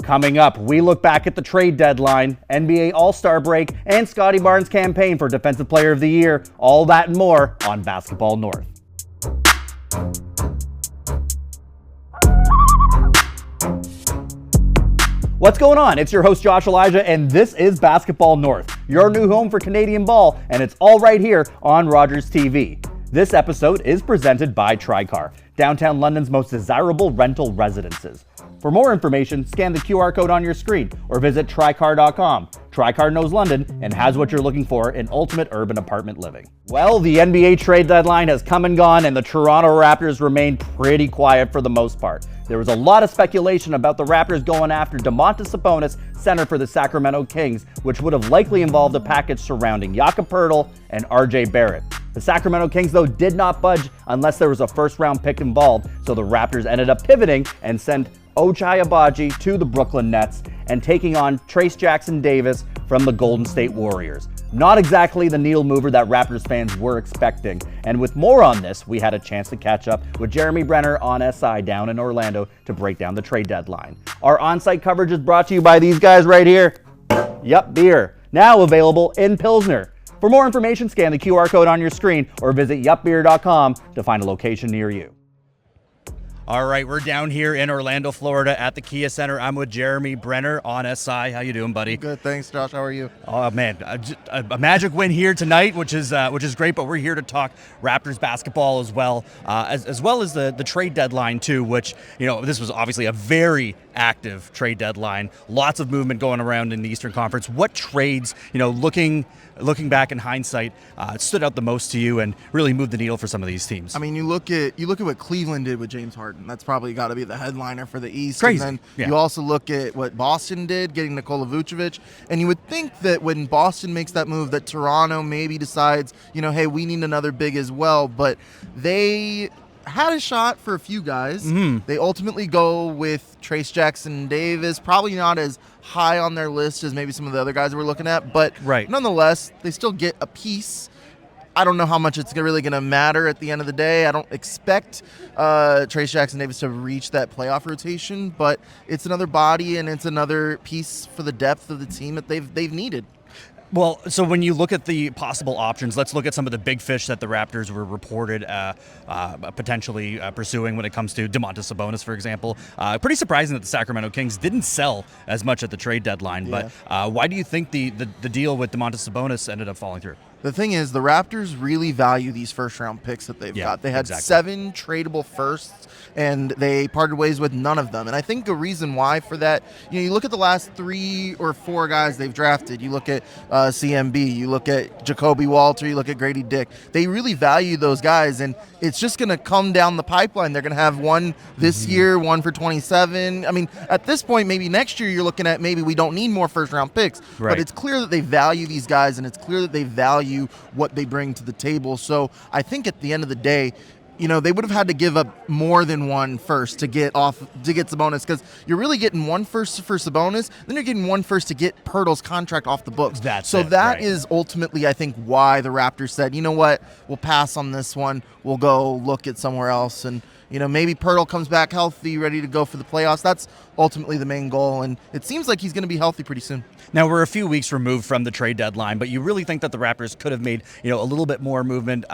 Coming up, we look back at the trade deadline, NBA All-Star break, and Scottie Barnes' campaign for Defensive Player of the Year. All that and more on Basketball North. What's going on? It's your host Josh Elijah, and this is Basketball North, your new home for Canadian ball, and it's all right here on Rogers TV. This episode is presented by Tricar, downtown London's most desirable rental residences. For more information, scan the QR code on your screen or visit tricar.com. Tricar knows London and has what you're looking for in ultimate urban apartment living. Well, the NBA trade deadline has come and gone, and the Toronto Raptors remained pretty quiet for the most part. There was a lot of speculation about the Raptors going after Domantas Sabonis, center for the Sacramento Kings, which would have likely involved a package surrounding Jakob Poeltl and RJ Barrett. The Sacramento Kings, though, did not budge unless there was a first-round pick involved, so the Raptors ended up pivoting and sent Ochai Agbaji to the Brooklyn Nets and taking on Trayce Jackson-Davis from the Golden State Warriors. Not exactly the needle mover that Raptors fans were expecting. And with more on this, we had a chance to catch up with Jeremy Brenner on SI down in Orlando to break down the trade deadline. Our on-site coverage is brought to you by these guys right here. Yup Beer, now available in Pilsner. For more information, scan the QR code on your screen or visit yupbeer.com to find a location near you. All right, we're down here in Orlando, Florida at the Kia Center. I'm with Jeremy Brenner on SI. How you doing, buddy? Good, thanks, Josh. How are you? Oh, man, a magic win here tonight, which is great, but we're here to talk Raptors basketball as well as the trade deadline, too, which, you know, this was obviously a very active trade deadline. Lots of movement going around in the Eastern Conference. What trades, you know, looking back in hindsight, stood out the most to you and really moved the needle for some of these teams? I mean, you look at what Cleveland did with James Harden. That's probably got to be the headliner for the East. Crazy. And then you also look at what Boston did, getting Nikola Vucevic. And you would think that when Boston makes that move, that Toronto maybe decides, you know, hey, we need another big as well. But they had a shot for a few guys. Mm-hmm. They ultimately go with Trayce Jackson-Davis, probably not as high on their list as maybe some of the other guys that we're looking at, but nonetheless, they still get a piece. I don't know how much it's really going to matter at the end of the day. I don't expect Trayce Jackson-Davis to reach that playoff rotation, but it's another body and it's another piece for the depth of the team that they've needed. Well, so when you look at the possible options, let's look at some of the big fish that the Raptors were reported potentially pursuing when it comes to Domantas Sabonis, for example. Pretty surprising that the Sacramento Kings didn't sell as much at the trade deadline, but why do you think the deal with Domantas Sabonis ended up falling through? The thing is, the Raptors really value these first-round picks that they've got. They had 7 tradable firsts, and they parted ways with none of them. And I think a reason why for that, you know, you look at the last 3 or 4 guys they've drafted. You look at CMB, you look at Jacoby Walter, you look at Grady Dick. They really value those guys, and it's just going to come down the pipeline. They're going to have one this year, one for 27. I mean, at this point, maybe next year you're looking at maybe we don't need more first-round picks. Right. But it's clear that they value these guys, and it's clear that they value what they bring to the table. So I think at the end of the day, you know, they would have had to give up more than one first to get Sabonis, because you're really getting one first for Sabonis, then you're getting one first to get Poeltl's contract off the books. That is ultimately, I think, why the Raptors said, you know what, we'll pass on this one. We'll go look at somewhere else. And, you know, maybe Poeltl comes back healthy, ready to go for the playoffs. That's ultimately the main goal, and it seems like he's going to be healthy pretty soon. Now, we're a few weeks removed from the trade deadline, but you really think that the Raptors could have made, you know, a little bit more movement,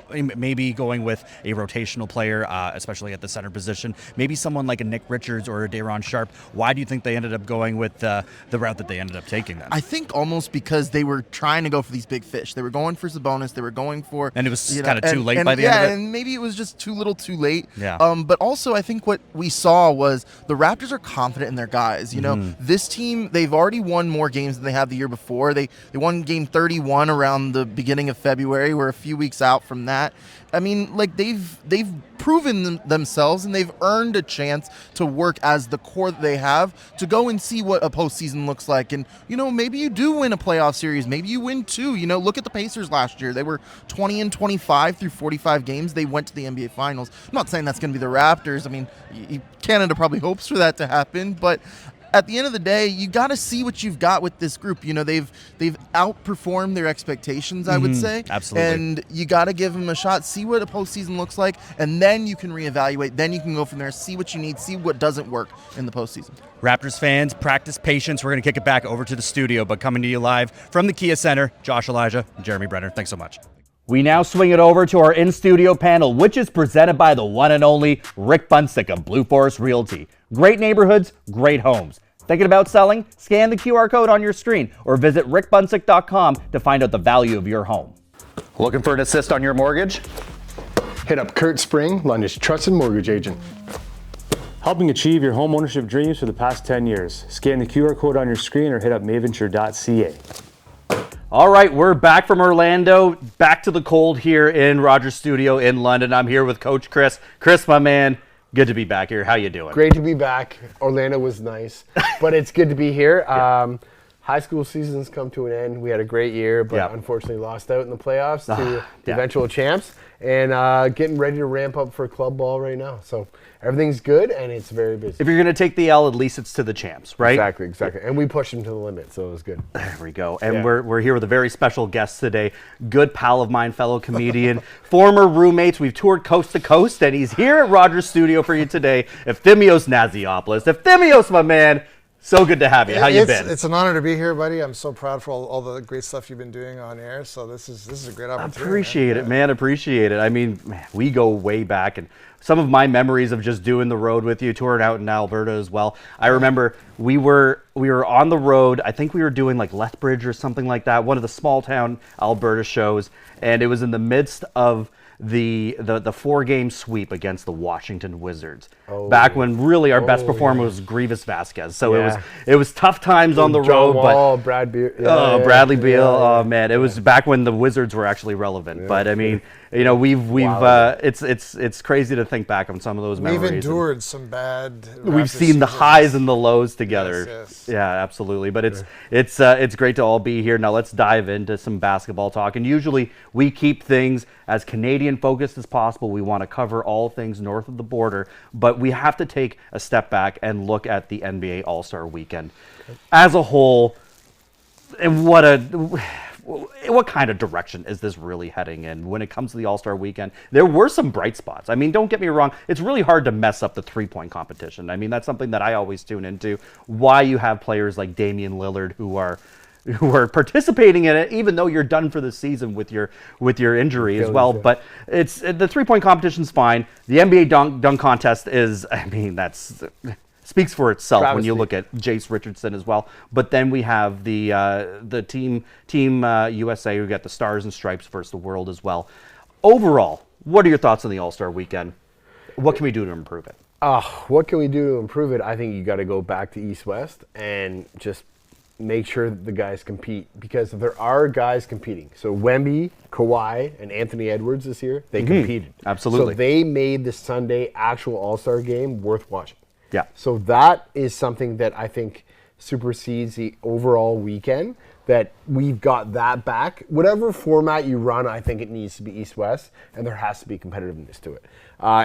maybe going with a rotational player, especially at the center position, maybe someone like a Nick Richards or a Day'Ron Sharpe. Why do you think they ended up going with the route that they ended up taking then? I think almost because they were trying to go for these big fish. They were going for Sabonis. They were going for... And it was kind of too late by the end of it? Yeah, and maybe it was just too little too late. Yeah. But also, I think what we saw was the Raptors are confident in their guys. You know, this team, they've already won more games than they have the year before. They won game 31 around the beginning of February. We're a few weeks out from that. I mean, like, they've proven themselves, and they've earned a chance to work as the core that they have to go and see what a postseason looks like. And, you know, maybe you do win a playoff series. Maybe you win 2. You know, look at the Pacers last year. They were 20-25 through 45 games. They went to the NBA Finals. I'm not saying that's going to be the Raptors. I mean, Canada probably hopes for that to happen, but at the end of the day, you got to see what you've got with this group. You know, they've outperformed their expectations, I would say. Absolutely. And you got to give them a shot, see what a postseason looks like, and then you can reevaluate. Then you can go from there, see what you need, see what doesn't work in the postseason. Raptors fans, practice patience. We're going to kick it back over to the studio, but coming to you live from the Kia Center, Josh Elijah, and Jeremy Brenner. Thanks so much. We now swing it over to our in-studio panel, which is presented by the one and only Rick Bunsick of Blue Forest Realty. Great neighborhoods, great homes. Thinking about selling? Scan the QR code on your screen or visit rickbunsick.com to find out the value of your home. Looking for an assist on your mortgage? Hit up Kurt Spring, London's trusted mortgage agent. Helping achieve your home ownership dreams for the past 10 years. Scan the QR code on your screen or hit up maventure.ca. All right, we're back from Orlando, back to the cold here in Rogers Studio in London. I'm here with Coach Chris. Chris, my man, good to be back here. How you doing? Great to be back. Orlando was nice, but it's good to be here. High school season's come to an end. We had a great year, but unfortunately lost out in the playoffs to the eventual champs, and getting ready to ramp up for club ball right now. So everything's good, and it's very busy. If you're going to take the L, at least it's to the champs, right? Exactly. And we pushed them to the limit, so it was good. There we go. And we're here with a very special guest today. Good pal of mine, fellow comedian, former roommates. We've toured coast to coast, and he's here at Rogers Studio for you today. Efthimios Nasiopoulos. Efthimios, my man. So good to have you. How you been? It's an honor to be here, buddy. I'm so proud for all the great stuff you've been doing on air. So this is a great opportunity. Appreciate it, man. Appreciate it. I mean, we go way back, and some of my memories of just doing the road with you, touring out in Alberta as well. I remember we were on the road. I think we were doing like Lethbridge or something like that, one of the small town Alberta shows, and it was in the midst of the 4-game sweep against the Washington Wizards. Back when really our best performer was Grievous Vasquez. So it was tough times on the road. Wall, but Bradley Beal. Oh man, it was back when the Wizards were actually relevant. But I mean, you know, it's crazy to think back on some of those memories. We've endured some bad. We've seen the highs and the lows together. Yes. Yeah, absolutely. But it's great to all be here. Now let's dive into some basketball talk. And usually we keep things as Canadian focused as possible. We want to cover all things north of the border, but we have to take a step back and look at the NBA All-Star Weekend as a whole. And what kind of direction is this really heading in when it comes to the All-Star Weekend? There were some bright spots. I mean, don't get me wrong. It's really hard to mess up the three-point competition. I mean, that's something that I always tune into. Why you have players like Damian Lillard who are participating in it, even though you're done for the season with your injury as well. But it's the three-point competition's fine. The NBA dunk contest is, I mean, that's speaks for itself when you look at Jace Richardson as well. But then we have the team USA, who got the Stars and Stripes versus the World as well. Overall, what are your thoughts on the All-Star Weekend? What can we do to improve it? What can we do to improve it? I think you got to go back to East-West and just make sure that the guys compete, because there are guys competing. So Wemby, Kawhi, and Anthony Edwards this year, they competed. Absolutely. So they made the Sunday actual All-Star game worth watching. Yeah. So that is something that I think supersedes the overall weekend, that we've got that back. Whatever format you run, I think it needs to be East-West, and there has to be competitiveness to it.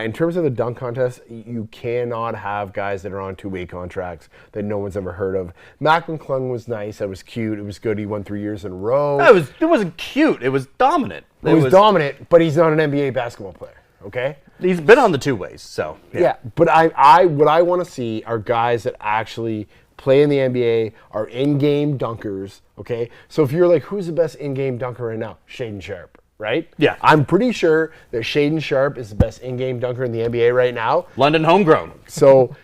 In terms of the dunk contest, you cannot have guys that are on two-way contracts that no one's ever heard of. Mac McClung was nice. That was cute. It was good. He won 3 years in a row. It wasn't cute. It was dominant. It was dominant, but he's not an NBA basketball player, okay? He's been on the two ways, so. Yeah, but what I want to see are guys that actually play in the NBA, are in-game dunkers, okay? So if you're like, who's the best in-game dunker right now? Shaedon Sharpe, right? Yeah. I'm pretty sure that Shaedon Sharpe is the best in-game dunker in the NBA right now. London homegrown. So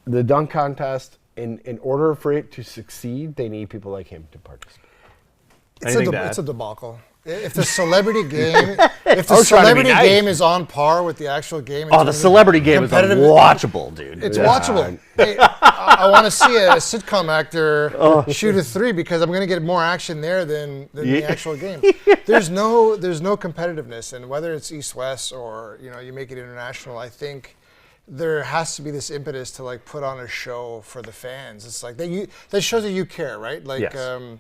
the dunk contest, in order for it to succeed, they need people like him to participate. It's a debacle. If the celebrity game, game is on par with the actual game, the celebrity game is unwatchable, dude. It's watchable. Hey, I want to see a sitcom actor shoot a three, because I'm going to get more action there than the actual game. There's no competitiveness, and whether it's East-West or you make it international, I think there has to be this impetus to like put on a show for the fans. It's like that shows that you care, right? Like. Yes.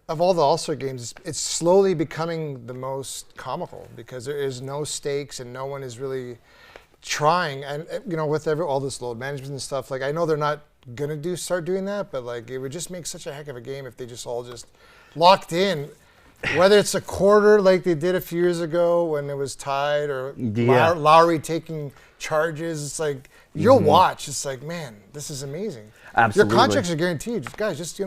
Of all the All-Star games, it's slowly becoming the most comical, because there is no stakes and no one is really trying, and with all this load management and stuff, like I know they're not gonna start doing that, but like it would just make such a heck of a game if they just all just locked in. Whether it's a quarter like they did a few years ago when it was tied, or Lowry taking charges, it's like you'll watch. It's like, man, this is amazing. Absolutely. Your contracts are guaranteed, guys. Just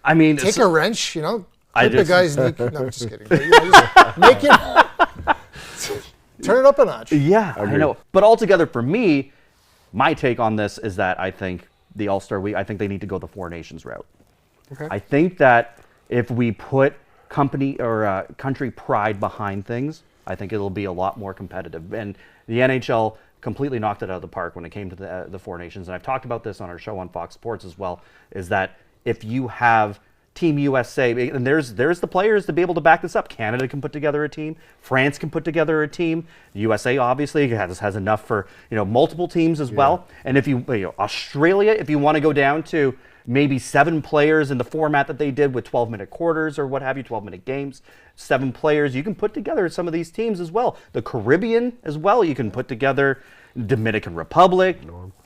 I mean, take a wrench, clip I the just- guy's knee. No, I'm just kidding. But, just make it turn it up a notch. Yeah, I know. But altogether, for me, my take on this is that I think the All-Star Week, I think they need to go the Four Nations route. Okay. I think that if we put country pride behind things, I think it'll be a lot more competitive. And the NHL completely knocked it out of the park when it came to the Four Nations. And I've talked about this on our show on Fox Sports as well, is that if you have Team USA, and there's the players to be able to back this up. Canada can put together a team. France can put together a team. The USA obviously has enough for multiple teams as well. And if Australia, if you want to go down to maybe 7 players in the format that they did with 12-minute quarters or what have you, 12-minute games, 7 players, you can put together some of these teams as well. The Caribbean as well, you can put together Dominican Republic,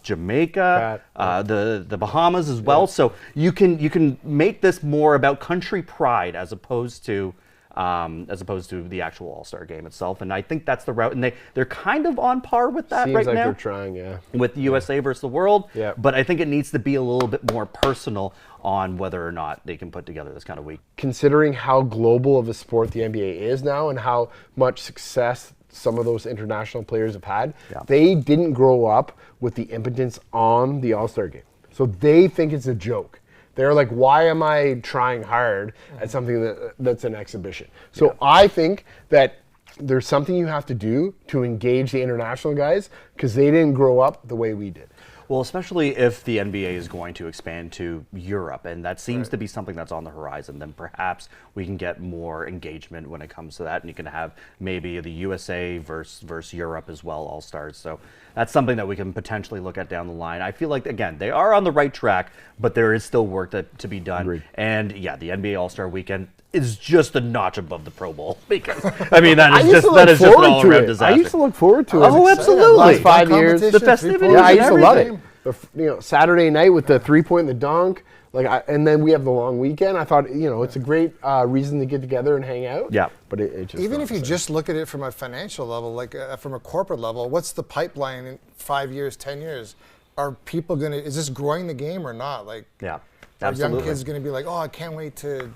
Jamaica, the Bahamas as well. So you can make this more about country pride as opposed to the actual All-Star game itself. And I think that's the route. And they're kind of on par with that Seems right like now. they're trying, yeah. With the USA versus the world. Yeah. But I think it needs to be a little bit more personal on whether or not they can put together this kind of week. Considering how global of a sport the NBA is now and how much success some of those international players have had, they didn't grow up with the impotence on the All-Star game. So they think it's a joke. They're like, why am I trying hard at something that's an exhibition? So I think that there's something you have to do to engage the international guys because they didn't grow up the way we did. Well, especially if the NBA is going to expand to Europe, and that seems to be something that's on the horizon, then perhaps we can get more engagement when it comes to that, and you can have maybe the USA versus Europe as well, All-Stars. So that's something that we can potentially look at down the line. I feel like, again, they are on the right track, but there is still work to be done. Agreed. And yeah, the NBA All-Star Weekend is just a notch above the Pro Bowl because that is just an all-around disaster. I used to look forward to it. Oh, absolutely. Last 5 years, the festivities. yeah, I used to love everything. it. Saturday night with the 3-point and the dunk, and then we have the long weekend. I thought, it's a great reason to get together and hang out. Yeah. But it just Even if you just look at it from a financial level, like from a corporate level, what's the pipeline in 5 years, 10 years? Are people is this growing the game or not? Like, Yeah, are absolutely. young kids going to be like, oh, I can't wait to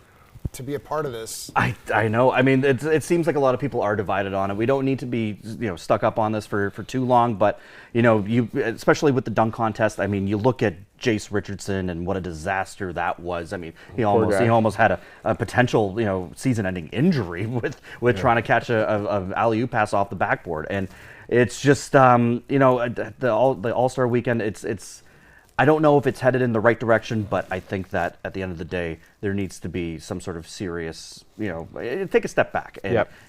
be a part of this? I know. I mean, it seems like a lot of people are divided on it. We don't need to be stuck up on this for too long, but you especially with the dunk contest. I mean, you look at Jace Richardson and what a disaster that was. I mean, he almost had a potential season-ending injury with trying to catch a alley-oop pass off the backboard, and it's just the All-Star weekend. It's I don't know if it's headed in the right direction, but I think that at the end of the day, there needs to be some sort of serious, take a step back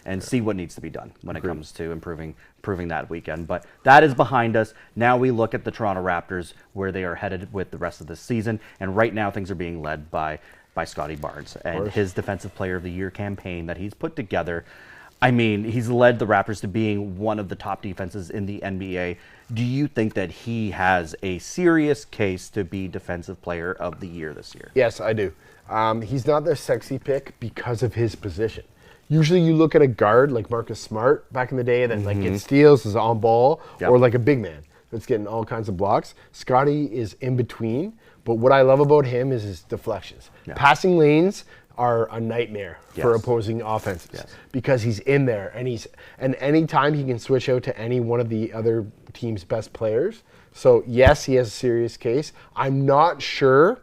and see what needs to be done when it comes to improving that weekend. But that is behind us. Now we look at the Toronto Raptors, where they are headed with the rest of the season. And right now things are being led by Scottie Barnes and his Defensive Player of the Year campaign that he's put together. I mean, he's led the Raptors to being one of the top defenses in the NBA. Do you think that he has a serious case to be Defensive Player of the Year this year? Yes, I do. He's not the sexy pick because of his position. Usually you look at a guard like Marcus Smart back in the day that gets steals, is on ball, or like a big man that's getting all kinds of blocks. Scottie is in between, but what I love about him is his deflections. Passing lanes are a nightmare for opposing offenses because he's in there and anytime he can switch out to any one of the other team's best players. So yes, he has a serious case. I'm not sure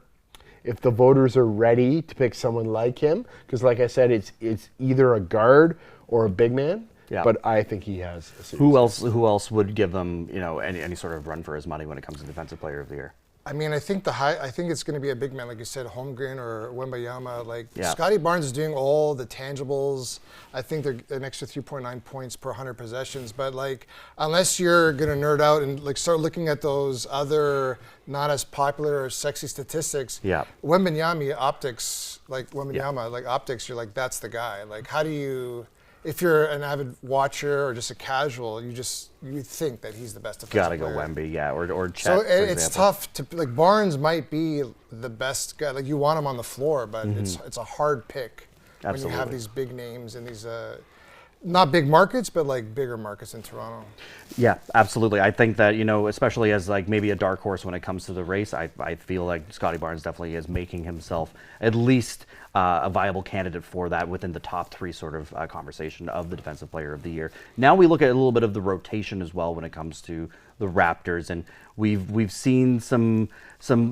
if the voters are ready to pick someone like him because, like I said, it's either a guard or a big man. Yeah. But I think he has a serious Who else would give them any sort of run for his money when it comes to Defensive Player of the Year? I mean, I think it's going to be a big man, like you said, Holmgren or Wembanyama. Scottie Barnes is doing all the tangibles. I think they're an extra 3.9 points per 100 possessions. But unless you're going to nerd out and start looking at those other not as popular or sexy statistics, Wembanyama optics, optics, you're like, that's the guy. Like, how do you if you're an avid watcher or just a casual, you think that he's the best defensive player. Gotta go Wemby, yeah, or Chet. So for it's example. tough to like. Barnes might be the best guy. Like you want him on the floor, but it's a hard pick when you have these big names and these not big markets, but like bigger markets in Toronto. Yeah, absolutely. I think that, especially as like maybe a dark horse when it comes to the race, I feel like Scottie Barnes definitely is making himself at least a viable candidate for that within the top 3 sort of conversation of the Defensive Player of the Year. Now we look at a little bit of the rotation as well when it comes to the Raptors, and we've seen some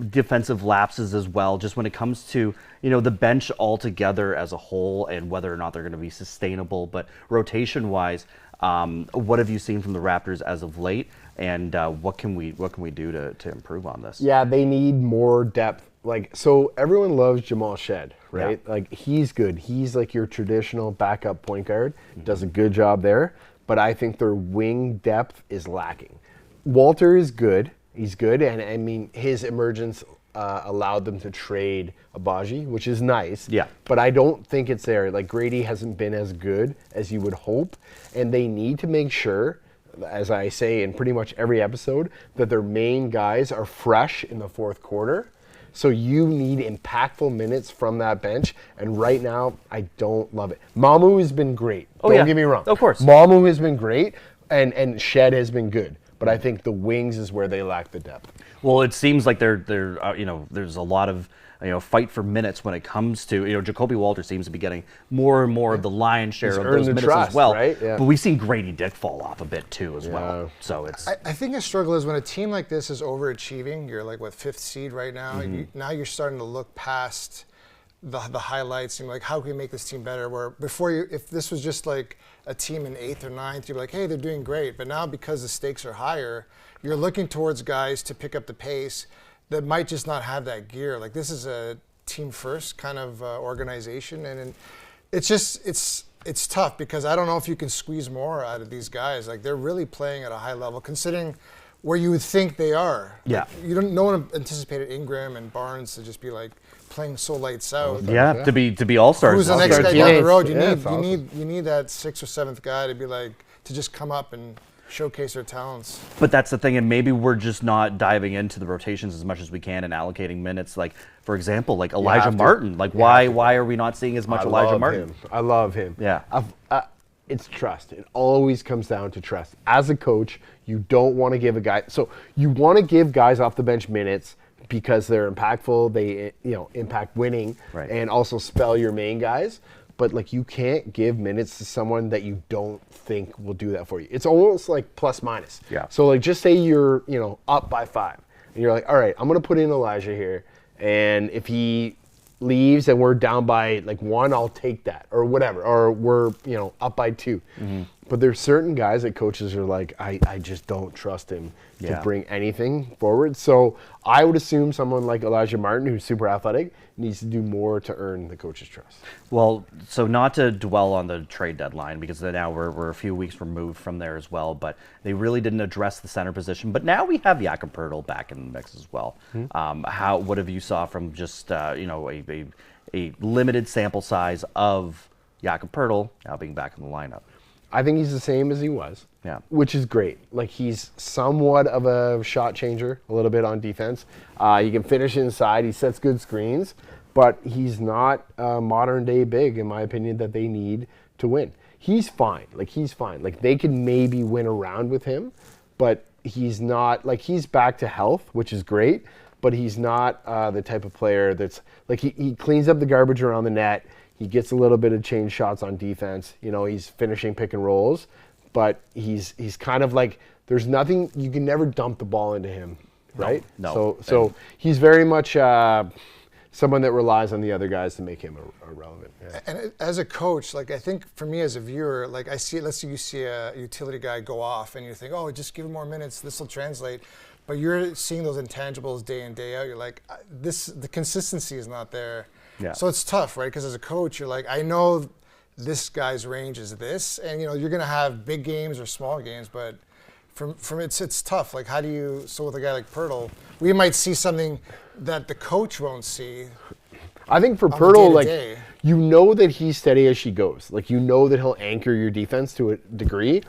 defensive lapses as well, just when it comes to the bench altogether as a whole and whether or not they're going to be sustainable. But rotation wise, what have you seen from the Raptors as of late, and what can we do to improve on this? Yeah, they need more depth. Like, so everyone loves Jamal Shed, right? Yeah. Like, he's good. He's like your traditional backup point guard. Does a good job there. But I think their wing depth is lacking. Walter is good. He's good. And I mean, his emergence allowed them to trade Abaji, which is nice. Yeah. But I don't think it's there. Like, Grady hasn't been as good as you would hope. And they need to make sure, as I say in pretty much every episode, that their main guys are fresh in the fourth quarter. So you need impactful minutes from that bench, and right now, I don't love it. Mamu has been great. Don't get me wrong. Of course. Mamu has been great, and Shed has been good. But I think the wings is where they lack the depth. Well, it seems like there's a lot of fight for minutes when it comes to Jacoby Walter seems to be getting more and more of the lion's share of those minutes trust, as well. right? Yeah. But we've seen Grady Dick fall off a bit too as well. So it's I think a struggle is when a team like this is overachieving. You're like 5th seed right now. Now you're starting to look past the highlights and like, how can we make this team better? Where before if this was just like a team in 8th or 9th, you'd be like, hey, they're doing great. But now because the stakes are higher, you're looking towards guys to pick up the pace that might just not have that gear. Like, this is a team first kind of organization, and it's just it's tough because I don't know if you can squeeze more out of these guys. Like, they're really playing at a high level considering where you would think they are. Yeah. Like, no one anticipated Ingram and Barnes to just be like playing so lights out. yeah, to be all-stars. Who's the next guy teammates. down the road? You Yeah, need it's awesome. you need that 6th or 7th guy to be like to just come up and showcase their talents. But that's the thing, and maybe we're just not diving into the rotations as much as we can and allocating minutes. Like, for example, like Elijah have to. Martin. Like, why are we not seeing as much Elijah Martin? I love him. Yeah. It's trust. It always comes down to trust. As a coach, you don't want to give a guy. So you want to give guys off the bench minutes because they're impactful. They impact winning, Right. and also spell your main guys. But like, you can't give minutes to someone that you don't think will do that for you. It's almost like plus minus. Yeah. So like, just say you're up by 5, and you're like, all right, I'm gonna put in Elijah here, and if he leaves and we're down by like 1, I'll take that, or whatever, or we're up by 2. But there's certain guys that coaches are like, I just don't trust him to bring anything forward. So I would assume someone like Elijah Martin, who's super athletic, needs to do more to earn the coach's trust. Well, so not to dwell on the trade deadline, because now we're a few weeks removed from there as well, but they really didn't address the center position. But now we have Jakob Poeltl back in the mix as well. What have you saw from just a limited sample size of Jakob Poeltl now being back in the lineup? I think he's the same as he was, which is great. Like, he's somewhat of a shot changer, a little bit on defense. He can finish inside. He sets good screens, but he's not a modern-day big, in my opinion, that they need to win. He's fine. Like, they can maybe win a round with him, but he's not, like, he's back to health, which is great, but he's not the type of player that's, like, he cleans up the garbage around the net. He gets a little bit of change shots on defense. He's finishing pick and rolls, but he's kind of like, there's nothing, you can never dump the ball into him, right? No. So he's very much someone that relies on the other guys to make him irrelevant. Yeah. And as a coach, like, I think for me as a viewer, like, I see, let's say you see a utility guy go off and you think, oh, just give him more minutes, this will translate. But you're seeing those intangibles day in, day out. You're like, the consistency is not there. Yeah. So it's tough, right? Because as a coach, you're like, I know this guy's range is this, and you're going to have big games or small games, but from it's tough. Like, how do you? So with a guy like Poeltl, we might see something that the coach won't see. I think for on the Poeltl, like, day-to-day. you know that he's steady as she goes. Like, you know that he'll anchor your defense to a degree.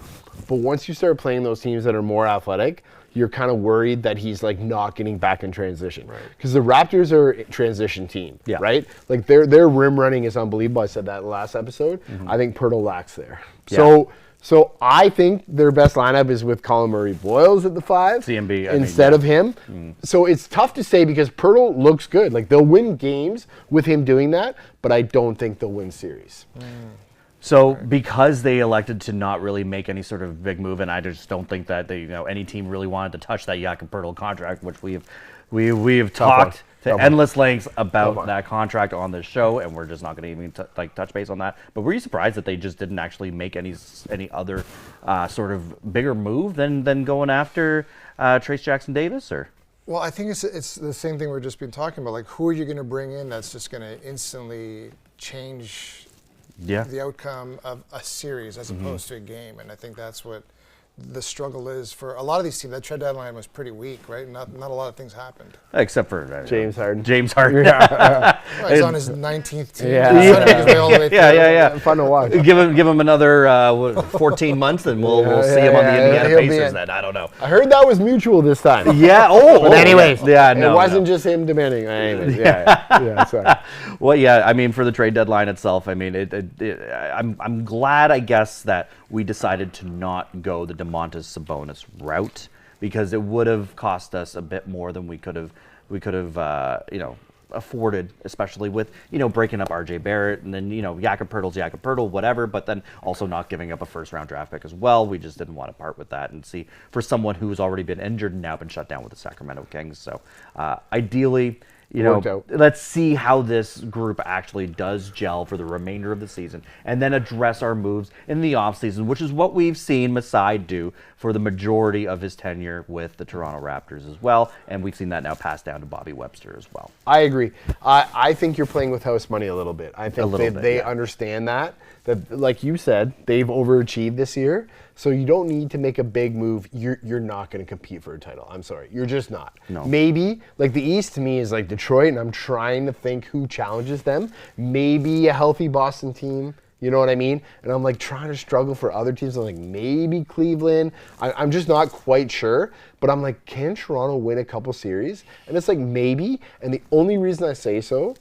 But once you start playing those teams that are more athletic, you're kind of worried that he's like not getting back in transition. Because the Raptors are a transition team, right? Like their rim running is unbelievable. I said that in the last episode. I think Pirtle lacks there. So I think their best lineup is with Colin Murray-Boyles at the 5 CMB, instead of him. So it's tough to say because Pirtle looks good. Like they'll win games with him doing that, but I don't think they'll win series. So because they elected to not really make any sort of big move, and I just don't think that any team really wanted to touch that Jakob Poeltl contract, which we've talked to endless lengths about that contract on this show, and we're just not going to even touch base on that. But were you surprised that they just didn't actually make any other sort of bigger move than going after Trace Jackson Davis, or? Well, I think it's the same thing we've just been talking about. Like, who are you going to bring in that's just going to instantly change the outcome of a series as opposed to a game? And I think that's what the struggle is for a lot of these teams. That trade deadline was pretty weak, right? Not a lot of things happened. Except for James Harden. Well, he's on his 19th team. Yeah. Fun to watch. Give him another 14 months, and we'll see him on the Indiana Pacers. Then I don't know. I heard that was mutual this time. Yeah. But anyways, it wasn't just him demanding. Anyways, sorry. Well, yeah. I mean, for the trade deadline itself, I mean, I'm glad, I guess, that we decided to not go the Domantas Sabonis route, because it would have cost us a bit more than we could have afforded, especially with breaking up RJ Barrett and then Jakob Poeltl, whatever, but then also not giving up a first-round draft pick as well. We just didn't want to part with that, and see, for someone who's already been injured and now been shut down with the Sacramento Kings. So ideally, let's see how this group actually does gel for the remainder of the season, and then address our moves in the offseason, which is what we've seen Masai do for the majority of his tenure with the Toronto Raptors as well, and we've seen that now passed down to Bobby Webster as well. I agree. I think you're playing with house money a little bit. I think they understand that, like you said, they've overachieved this year. So you don't need to make a big move. You're not going to compete for a title. I'm sorry. You're just not. No. Maybe, like the East to me is like Detroit, and I'm trying to think who challenges them. Maybe a healthy Boston team. You know what I mean? And I'm like trying to struggle for other teams. I'm like, maybe Cleveland. I'm just not quite sure. But I'm like, can Toronto win a couple series? And it's like, maybe. And the only reason I say so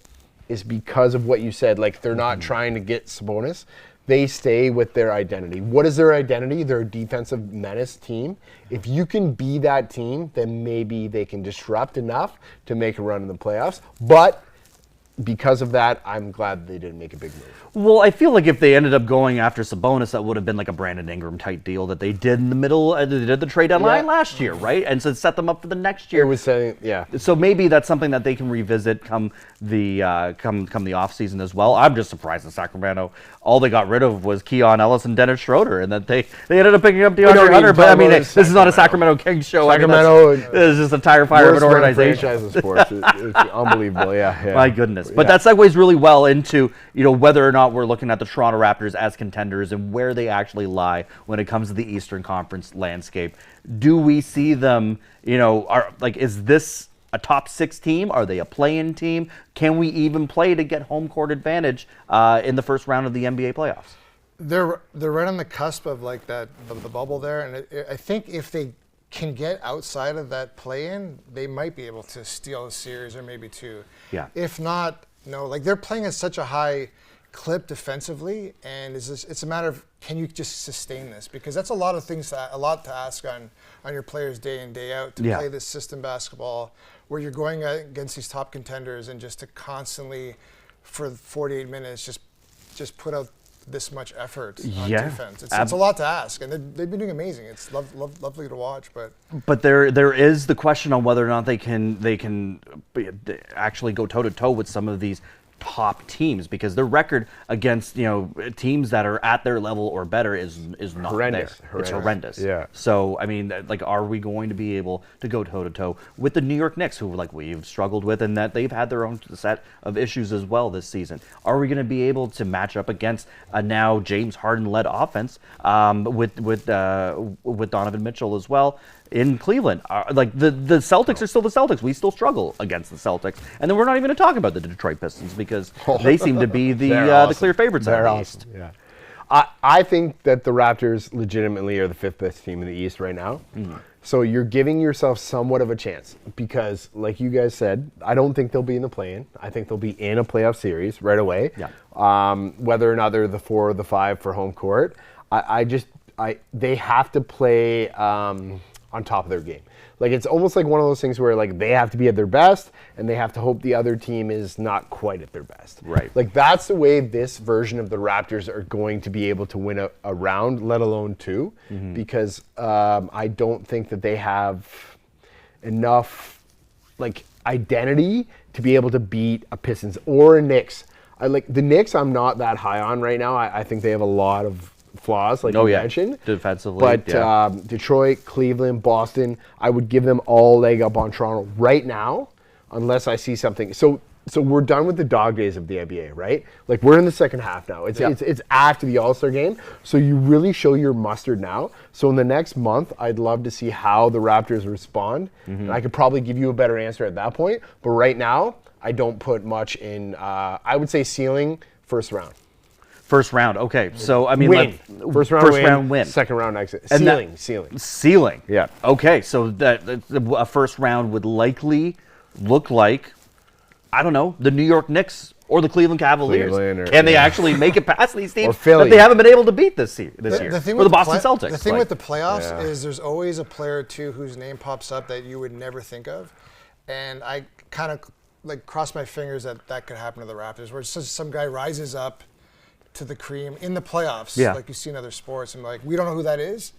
is because of what you said. Like, they're not trying to get Sabonis. They stay with their identity. What is their identity? They're a defensive menace team. If you can be that team, then maybe they can disrupt enough to make a run in the playoffs. But because of that, I'm glad they didn't make a big move. Well, I feel like if they ended up going after Sabonis, that would have been like a Brandon Ingram type deal that they did in the middle. They did the trade deadline last year, right? And so set them up for the next year. It was saying, So maybe that's something that they can revisit come the off season as well. I'm just surprised in Sacramento, all they got rid of was Keon Ellis and Dennis Schroeder, and that they ended up picking up DeAndre Hunter. But I mean, this is not a Sacramento Kings show. Sacramento is just a tire fire of an organization. Franchise of sports. It's unbelievable. Yeah. My goodness. But that segues really well into whether or not we're looking at the Toronto Raptors as contenders and where they actually lie when it comes to the Eastern Conference landscape. Do we see them? Is this a top 6 team? Are they a play-in team? Can we even play to get home court advantage in the first round of the NBA playoffs? They're right on the cusp of like the bubble there, and I think if they can get outside of that play-in, they might be able to steal a series or maybe 2. Yeah. If not, no. Like, they're playing at such a high clip defensively, and it's a matter of, can you just sustain this? Because that's a lot to ask on your players day in, day out to play this system basketball where you're going against these top contenders and just to constantly, for 48 minutes, just put out this much effort on defense. It's a lot to ask, and they've been doing amazing. It's lovely to watch, but there is the question on whether or not they can actually go toe to toe with some of these top teams, because their record against teams that are at their level or better is not horrendous. there. It's horrendous. Yeah. So I mean, like, are we going to be able to go toe to toe with the New York Knicks, who we've struggled with, and that they've had their own set of issues as well this season? Are we going to be able to match up against a now James Harden led offense with Donovan Mitchell as well? in Cleveland. Like the Celtics are still the Celtics. We still struggle against the Celtics, and then we're not even going to talk about the Detroit Pistons because they seem to be the clear favorites out of the East. Yeah. I think that the Raptors legitimately are the 5th best team in the East right now. So you're giving yourself somewhat of a chance because, like you guys said, I don't think they'll be in the play-in. I think they'll be in a playoff series right away. Yeah. Whether or not they're the 4 or the 5 for home court, they have to play on top of their game. Like it's almost like one of those things where like they have to be at their best and they have to hope the other team is not quite at their best. Right. Like that's the way this version of the Raptors are going to be able to win a round, let alone 2, because I don't think that they have enough like identity to be able to beat a Pistons or a Knicks. The Knicks I'm not that high on right now. I think they have a lot of flaws, like you mentioned. Defensively. But Detroit, Cleveland, Boston, I would give them all leg up on Toronto right now, unless I see something. So we're done with the dog days of the NBA, right? Like we're in the second half now. It's after the All-Star game, so you really show your mustard now. So in the next month, I'd love to see how the Raptors respond, and I could probably give you a better answer at that point. But right now, I don't put much in. I would say ceiling first round. First round, okay. So I mean, Win. First round win. Second round exit. And Ceiling. Ceiling. Yeah. Okay, so that a first round would likely look like, I don't know, the New York Knicks or the Cleveland Cavaliers. Can they actually make it past these teams that they haven't been able to beat this year? Or the Boston Celtics. The thing with the playoffs is there's always a player or two whose name pops up that you would never think of, and I kind of like cross my fingers that could happen to the Raptors, where it's just some guy rises up to the cream in the playoffs, like you see in other sports, and like we don't know who that is,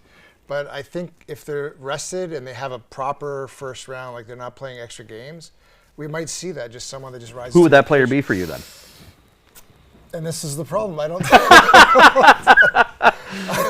but I think if they're rested and they have a proper first round, like they're not playing extra games, we might see that, just someone that just rises. Who would that player be for you then? And this is the problem. I don't.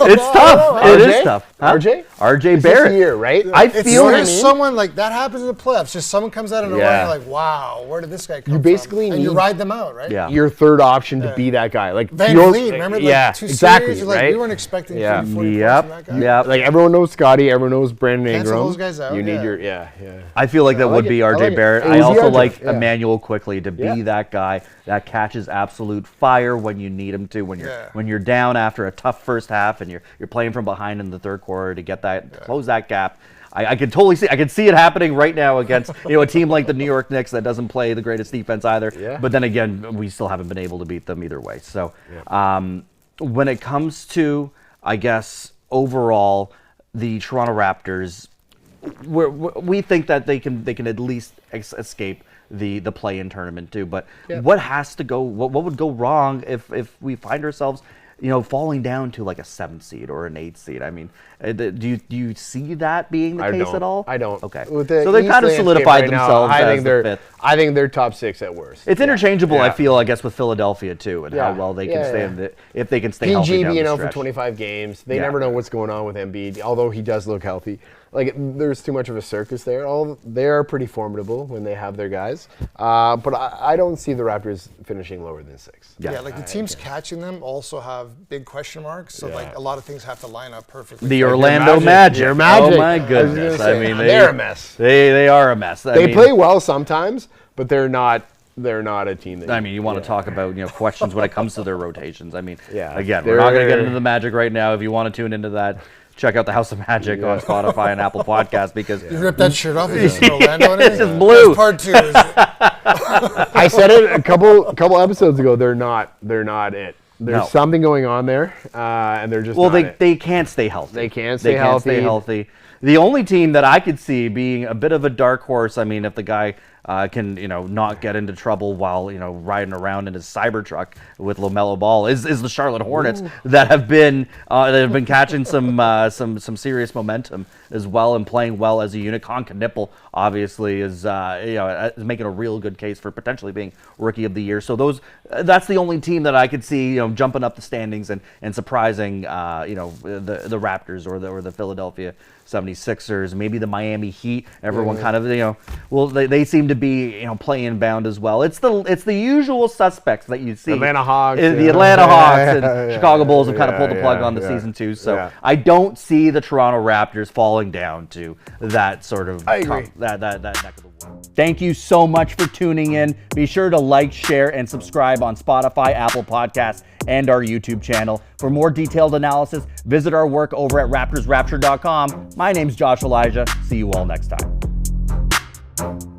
It's tough. It is tough. Huh? RJ Barrett. This year, right? I feel there's someone like that happens in the playoffs. Just someone comes out of nowhere and you're like, wow, where did this guy come from? And you ride them out, right? Yeah. Your third option to be that guy. Like Van Vliet, remember? Like, 2 exactly. series, like, we weren't expecting 30, 40 points from that guy. Yeah. Like everyone knows Scottie, everyone knows Brandon Ingram. Cancel those guys out. You need your I feel like that would be RJ Barrett. I also like Emmanuel Quickly to be that guy that catches absolute fire when you need him to. When you're down after a tough first half and you're playing from behind in the third quarter to get that close that gap. I can totally see. I can see it happening right now against a team like the New York Knicks that doesn't play the greatest defense either. Yeah. But then again, we still haven't been able to beat them either way. So when it comes to, I guess overall, the Toronto Raptors, we think that they can at least escape the play-in tournament too. But what has to go? What would go wrong if we find ourselves falling down to like a 7th seed or an 8th seed? I mean, do you see that being the case at all? I don't. Okay. So they kind of solidified themselves as the 5th. I think they're top 6 at worst. It's interchangeable, I feel, I guess, with Philadelphia too, and how well they can stay if they can stay healthy down the stretch. for 25 games. They never know what's going on with Embiid, although he does look healthy. Like there's too much of a circus there. They are pretty formidable when they have their guys, but I don't see the Raptors finishing lower than 6. Yeah, like the teams catching them also have big question marks. So like a lot of things have to line up perfectly. The Orlando Magic. Oh my goodness! I mean, they're a mess. They are a mess. They play well sometimes, but they're not a team that. I mean, you want to talk about questions when it comes to their rotations. I mean, again, we're not going to get into the Magic right now. If you want to tune into that, check out the House of Magic on Spotify and Apple Podcasts because you ripped that shirt off. It's Orlando. It's just blue. That's part 2. I said it a couple episodes ago. They're not it. There's something going on there, and they're just they can't stay healthy. They can't stay healthy. The only team that I could see being a bit of a dark horse, I mean, if the guy can not get into trouble while riding around in his Cybertruck with LaMelo Ball is the Charlotte Hornets that have been catching some serious momentum as well and playing well as a unit. Con Knipple obviously is making a real good case for potentially being Rookie of the Year. So that's the only team that I could see jumping up the standings and surprising the Raptors or the Philadelphia 76ers, maybe the Miami Heat. Everyone kind of they seem to to be, play-in bound as well. It's the usual suspects that you see. Atlanta Hawks. The Atlanta Hawks and Chicago Bulls have kind of pulled the plug on the season too. So I don't see the Toronto Raptors falling down to that sort of I agree. that neck of the woods. Thank you so much for tuning in. Be sure to like, share, and subscribe on Spotify, Apple Podcasts, and our YouTube channel. For more detailed analysis, visit our work over at raptorsrapture.com. My name's Josh Elijah. See you all next time.